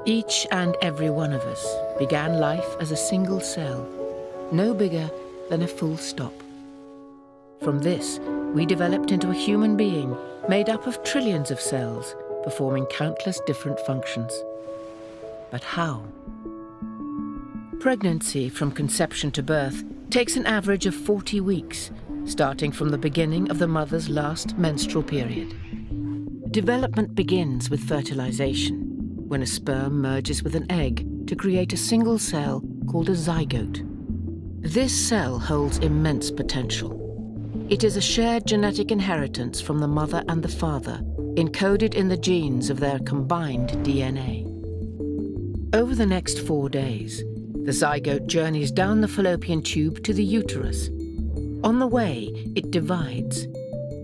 Each and every one of us began life as a single cell, no bigger than a full stop. From this, we developed into a human being made up of trillions of cells, performing countless different functions. But how? Pregnancy from conception to birth takes an average of 40 weeks, starting from the beginning of the mother's last menstrual period. Development begins with fertilization, when a sperm merges with an egg to create a single cell called a zygote. This cell holds immense potential. It is a shared genetic inheritance from the mother and the father, encoded in the genes of their combined DNA. Over the next 4 days, the zygote journeys down the fallopian tube to the uterus. On the way, it divides,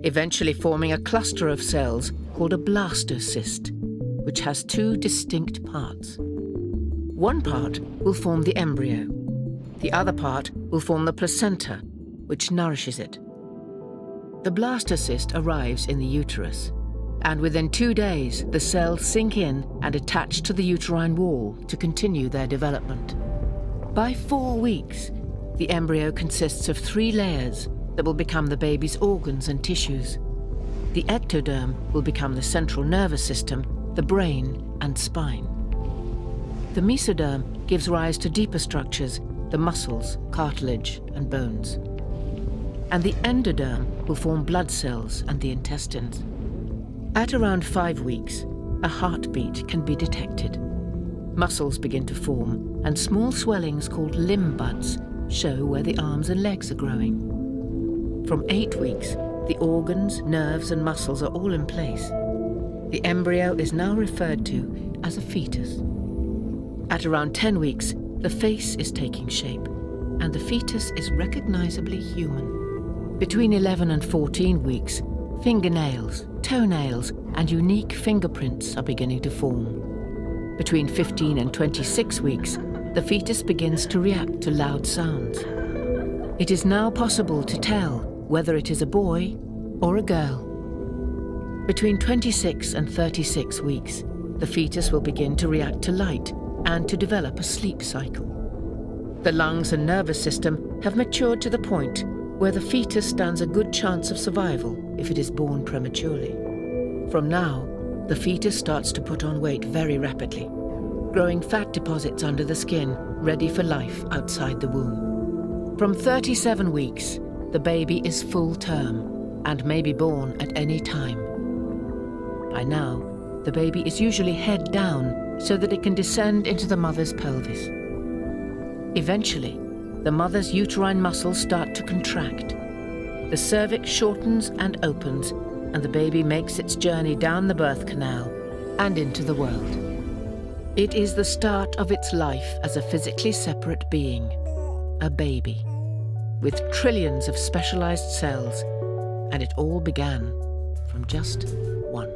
eventually forming a cluster of cells called a blastocyst, which has 2 distinct parts. One part will form the embryo. The other part will form the placenta, which nourishes it. The blastocyst arrives in the uterus, and within 2 days, the cells sink in and attach to the uterine wall to continue their development. By 4 weeks, the embryo consists of 3 layers that will become the baby's organs and tissues. The ectoderm will become the central nervous system, the brain and spine. The mesoderm gives rise to deeper structures, the muscles, cartilage and bones. And the endoderm will form blood cells and the intestines. At around 5 weeks, a heartbeat can be detected. Muscles begin to form, and small swellings called limb buds show where the arms and legs are growing. From 8 weeks, the organs, nerves and muscles are all in place. The embryo is now referred to as a fetus. At around 10 weeks, the face is taking shape, and the fetus is recognizably human. Between 11 and 14 weeks, fingernails, toenails, and unique fingerprints are beginning to form. Between 15 and 26 weeks, the fetus begins to react to loud sounds. It is now possible to tell whether it is a boy or a girl. Between 26 and 36 weeks, the fetus will begin to react to light and to develop a sleep cycle. The lungs and nervous system have matured to the point where the fetus stands a good chance of survival if it is born prematurely. From now, the fetus starts to put on weight very rapidly, growing fat deposits under the skin, ready for life outside the womb. From 37 weeks, the baby is full term and may be born at any time. By now, the baby is usually head down so that it can descend into the mother's pelvis. Eventually, the mother's uterine muscles start to contract. The cervix shortens and opens, and the baby makes its journey down the birth canal and into the world. It is the start of its life as a physically separate being, a baby, with trillions of specialized cells, and it all began from just one.